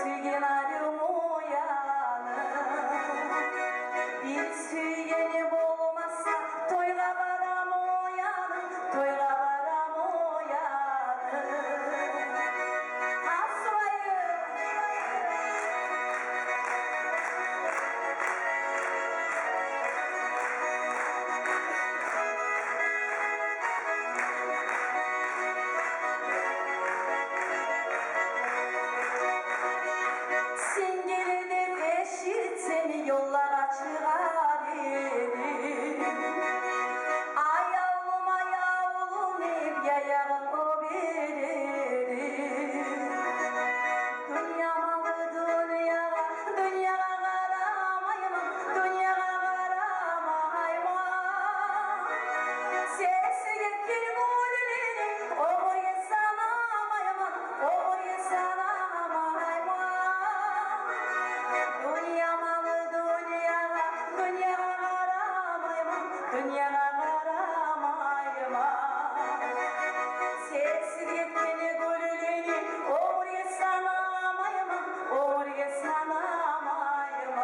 Suygen arım uyanır. Bir süygeni bulmasa toyga baram uyanır, toyga baram uyanır. Aslayım. Sen gele de peşirtsem yollara çıkarım. Ay yavrum hep yayarım o veririm. Dünya malı dünyaya karamayım, dünyaya karamayım. Sesi yetkili güllerim, oğuya sanamayım, oğuya sanamayım. Dünya malı dünyaya karamayım, dünyaya karamayım. Sesi yetkili güllerim, oğuya sanamayım, oğuya sanamayım.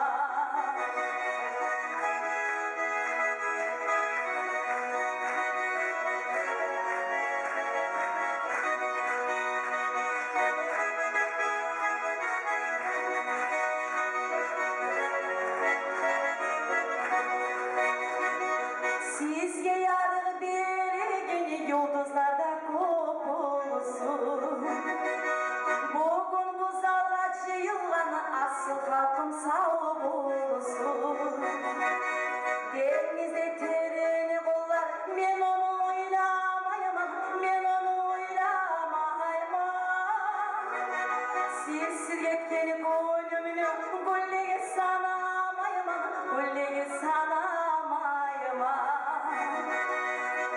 Sizge yarı bir gün yıldızlarda kopulsun. Bugün bu zalgaçı yıllanı asıl halkım sağ olsun. Denizde terini kollar, men onu oylamayım, men onu oylamayım. Sizsiz yetkeni gönlümünü gülleye sanamayım, gülleye sanamayım.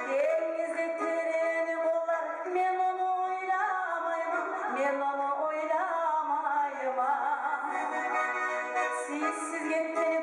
Denizde terini kollar, men onu oylamayım, men onu oylamayım. Sizsiz yetkeni